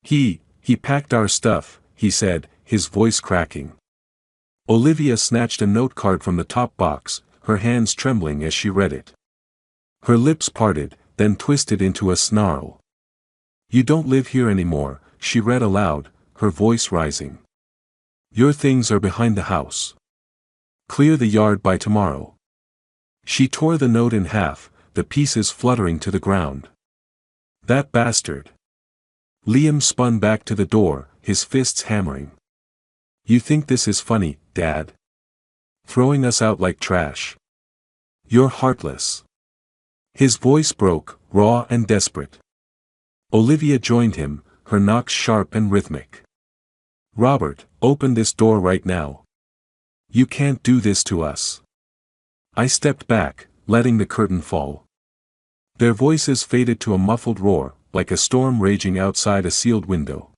He packed our stuff, he said, his voice cracking. Olivia snatched a note card from the top box, her hands trembling as she read it. Her lips parted, then twisted into a snarl. "You don't live here anymore," she read aloud, her voice rising. "Your things are behind the house. Clear the yard by tomorrow." She tore the note in half, the pieces fluttering to the ground. "That bastard." Liam spun back to the door, his fists hammering. "You think this is funny, Dad? Throwing us out like trash? You're heartless." His voice broke, raw and desperate. Olivia joined him, her knocks sharp and rhythmic. "Robert, open this door right now. You can't do this to us." I stepped back, letting the curtain fall. Their voices faded to a muffled roar, like a storm raging outside a sealed window.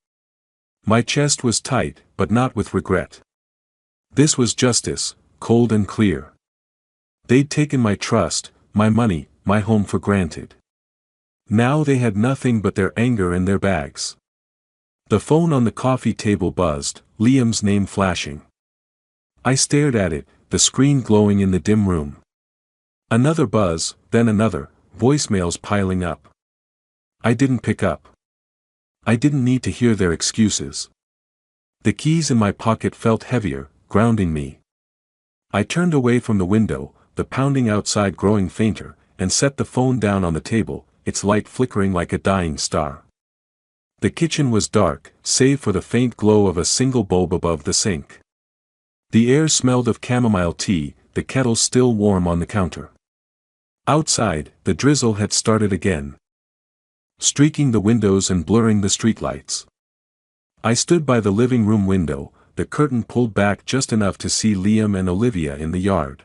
My chest was tight, but not with regret. This was justice, cold and clear. They'd taken my trust, my money, my home for granted. Now they had nothing but their anger and their bags. The phone on the coffee table buzzed, Liam's name flashing. I stared at it, the screen glowing in the dim room. Another buzz, then another, voicemails piling up. I didn't pick up. I didn't need to hear their excuses. The keys in my pocket felt heavier, grounding me. I turned away from the window, the pounding outside growing fainter, and set the phone down on the table, its light flickering like a dying star. The kitchen was dark, save for the faint glow of a single bulb above the sink. The air smelled of chamomile tea, the kettle still warm on the counter. Outside, the drizzle had started again, streaking the windows and blurring the streetlights. I stood by the living room window, the curtain pulled back just enough to see Liam and Olivia in the yard.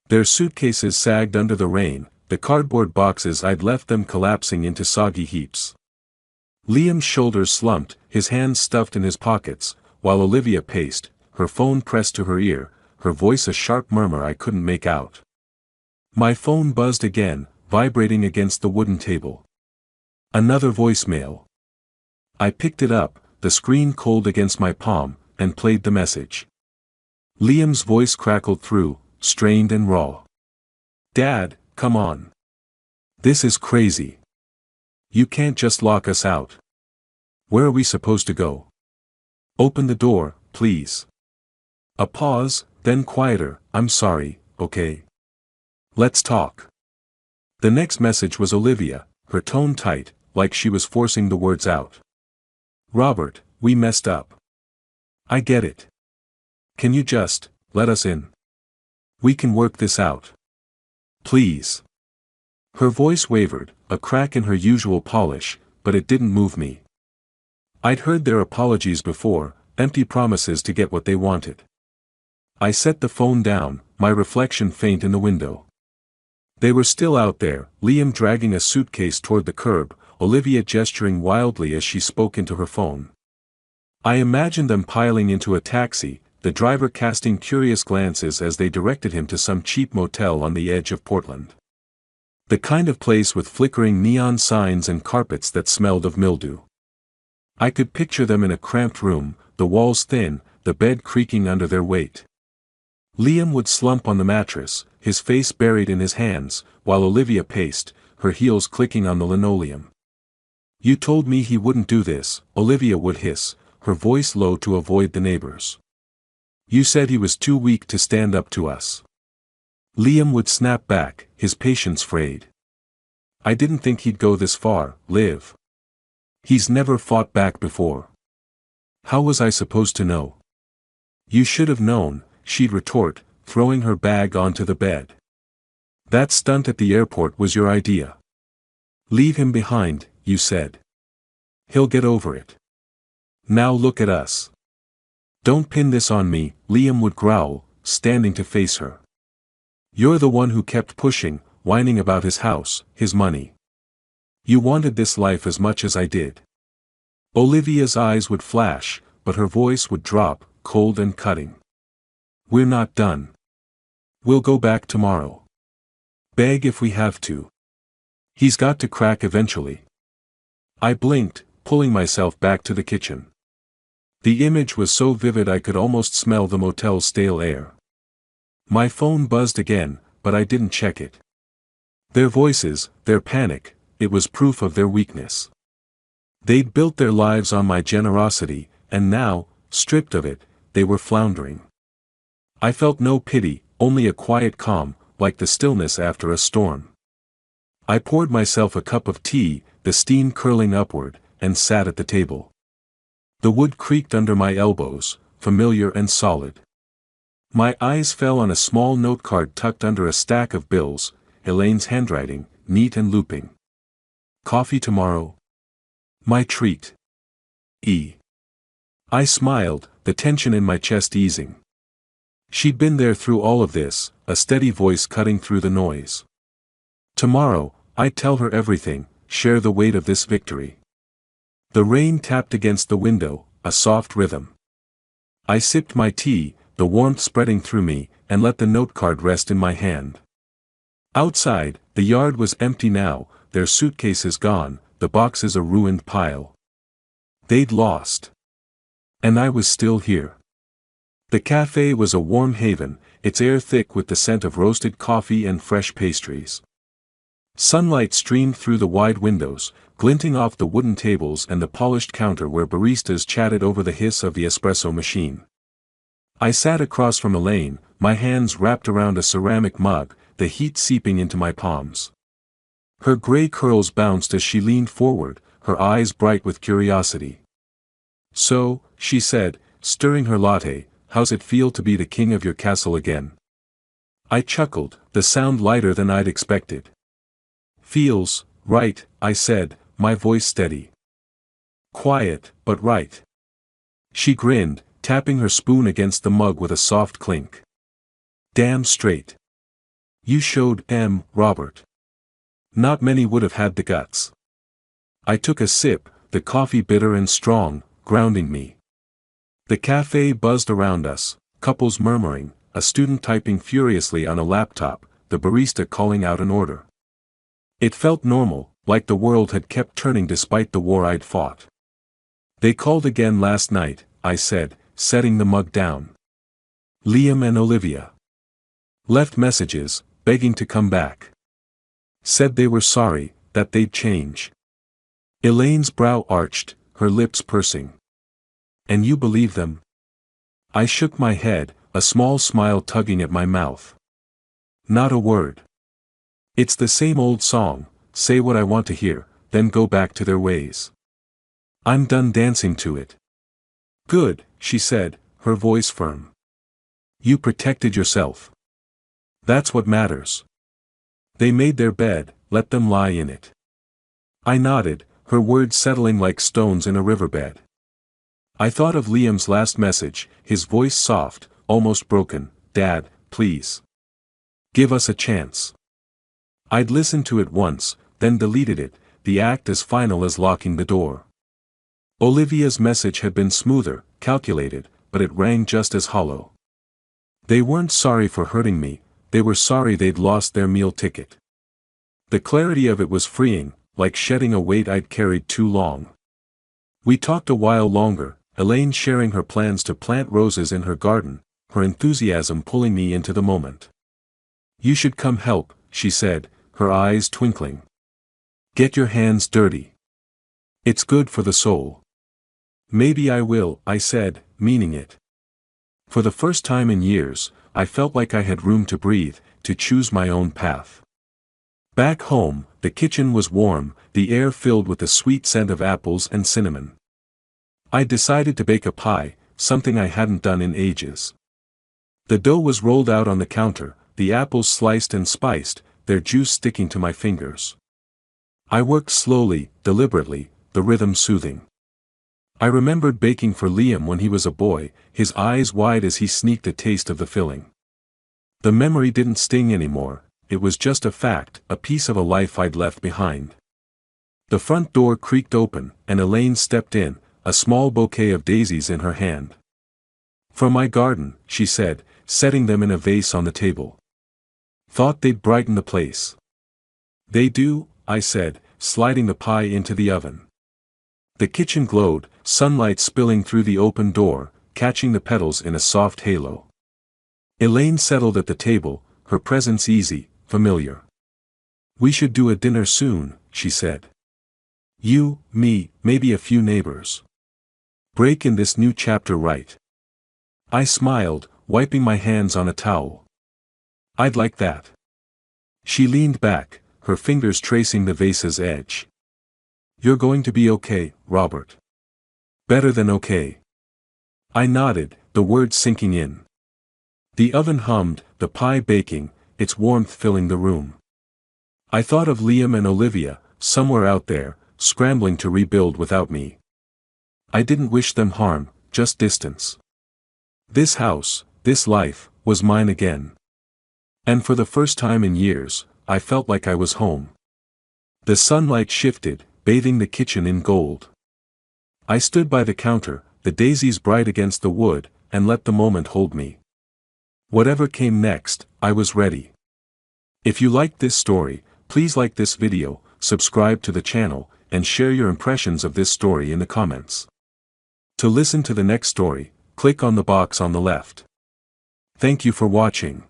Their suitcases sagged under the rain, the cardboard boxes I'd left them collapsing into soggy heaps. Liam's shoulders slumped, his hands stuffed in his pockets, while Olivia paced, her phone pressed to her ear, her voice a sharp murmur I couldn't make out. My phone buzzed again, vibrating against the wooden table. Another voicemail. I picked it up, the screen cold against my palm, and played the message. Liam's voice crackled through, strained and raw. "Dad, come on. This is crazy. You can't just lock us out. Where are we supposed to go? Open the door, please." A pause, then quieter, "I'm sorry, okay? Let's talk." The next message was Olivia, her tone tight, like she was forcing the words out. "Robert, we messed up. I get it. Can you just let us in? We can work this out. Please." Her voice wavered, a crack in her usual polish, but it didn't move me. I'd heard their apologies before, empty promises to get what they wanted. I set the phone down, my reflection faint in the window. They were still out there, Liam dragging a suitcase toward the curb, Olivia gesturing wildly as she spoke into her phone. I imagined them piling into a taxi, the driver casting curious glances as they directed him to some cheap motel on the edge of Portland. The kind of place with flickering neon signs and carpets that smelled of mildew. I could picture them in a cramped room, the walls thin, the bed creaking under their weight. Liam would slump on the mattress, his face buried in his hands, while Olivia paced, her heels clicking on the linoleum. "You told me he wouldn't do this," Olivia would hiss, her voice low to avoid the neighbors. "You said he was too weak to stand up to us." Liam would snap back, his patience frayed. "I didn't think he'd go this far, Liv. He's never fought back before. How was I supposed to know?" "You should have known," she'd retort, throwing her bag onto the bed. "That stunt at the airport was your idea. Leave him behind, you said. He'll get over it. Now look at us." "Don't pin this on me," Liam would growl, standing to face her. "You're the one who kept pushing, whining about his house, his money. You wanted this life as much as I did." Olivia's eyes would flash, but her voice would drop, cold and cutting. "We're not done. We'll go back tomorrow. Beg if we have to. He's got to crack eventually. I blinked, pulling myself back to the kitchen. The image was so vivid I could almost smell the motel's stale air. My phone buzzed again, but I didn't check it. Their voices, their panic, it was proof of their weakness. They'd built their lives on my generosity, and now, stripped of it, they were floundering. I felt no pity, only a quiet calm, like the stillness after a storm. I poured myself a cup of tea, the steam curling upward, and sat at the table. The wood creaked under my elbows, familiar and solid. My eyes fell on a small note card tucked under a stack of bills, Elaine's handwriting, neat and looping. Coffee tomorrow? My treat. E. I smiled, the tension in my chest easing. She'd been there through all of this, a steady voice cutting through the noise. Tomorrow, I'd tell her everything, share the weight of this victory. The rain tapped against the window, a soft rhythm. I sipped my tea, the warmth spreading through me, and let the note card rest in my hand. Outside, the yard was empty now, their suitcases gone, the boxes a ruined pile. They'd lost. And I was still here. The cafe was a warm haven, its air thick with the scent of roasted coffee and fresh pastries. Sunlight streamed through the wide windows, glinting off the wooden tables and the polished counter where baristas chatted over the hiss of the espresso machine. I sat across from Elaine, my hands wrapped around a ceramic mug, the heat seeping into my palms. Her gray curls bounced as she leaned forward, her eyes bright with curiosity. So, she said, stirring her latte, how's it feel to be the king of your castle again? I chuckled, the sound lighter than I'd expected. Feels right, I said, my voice steady. Quiet, but right. She grinned, tapping her spoon against the mug with a soft clink. Damn straight. You showed Robert. Not many would have had the guts. I took a sip, the coffee bitter and strong, grounding me. The cafe buzzed around us, couples murmuring, a student typing furiously on a laptop, the barista calling out an order. It felt normal, like the world had kept turning despite the war I'd fought. They called again last night, I said, setting the mug down. Liam and Olivia. Left messages, begging to come back. Said they were sorry, that they'd change. Elaine's brow arched, her lips pursing. And you believe them? I shook my head, a small smile tugging at my mouth. Not a word. It's the same old song, say what I want to hear, then go back to their ways. I'm done dancing to it. Good, she said, her voice firm. You protected yourself. That's what matters. They made their bed, let them lie in it. I nodded, her words settling like stones in a riverbed. I thought of Liam's last message, his voice soft, almost broken, Dad, please. Give us a chance. I'd listened to it once, then deleted it, the act as final as locking the door. Olivia's message had been smoother, calculated, but it rang just as hollow. They weren't sorry for hurting me, they were sorry they'd lost their meal ticket. The clarity of it was freeing, like shedding a weight I'd carried too long. We talked a while longer, Elaine sharing her plans to plant roses in her garden, her enthusiasm pulling me into the moment. You should come help, she said, her eyes twinkling. Get your hands dirty. It's good for the soul. Maybe I will, I said, meaning it. For the first time in years, I felt like I had room to breathe, to choose my own path. Back home, the kitchen was warm, the air filled with the sweet scent of apples and cinnamon. I decided to bake a pie, something I hadn't done in ages. The dough was rolled out on the counter, the apples sliced and spiced, their juice sticking to my fingers. I worked slowly, deliberately, the rhythm soothing. I remembered baking for Liam when he was a boy, his eyes wide as he sneaked a taste of the filling. The memory didn't sting anymore, it was just a fact, a piece of a life I'd left behind. The front door creaked open, and Elaine stepped in, a small bouquet of daisies in her hand. From my garden, she said, setting them in a vase on the table. Thought they'd brighten the place. They do, I said, sliding the pie into the oven. The kitchen glowed, sunlight spilling through the open door, catching the petals in a soft halo. Elaine settled at the table, her presence easy, familiar. "We should do a dinner soon," she said. "You, me, maybe a few neighbors. Break in this new chapter right." I smiled, wiping my hands on a towel. "I'd like that." She leaned back, her fingers tracing the vase's edge. "You're going to be okay, Robert. Better than okay." I nodded, the words sinking in. The oven hummed, the pie baking, its warmth filling the room. I thought of Liam and Olivia, somewhere out there, scrambling to rebuild without me. I didn't wish them harm, just distance. This house, this life, was mine again. And for the first time in years, I felt like I was home. The sunlight shifted, bathing the kitchen in gold. I stood by the counter, the daisies bright against the wood, and let the moment hold me. Whatever came next, I was ready. If you liked this story, please like this video, subscribe to the channel, and share your impressions of this story in the comments. To listen to the next story, click on the box on the left. Thank you for watching.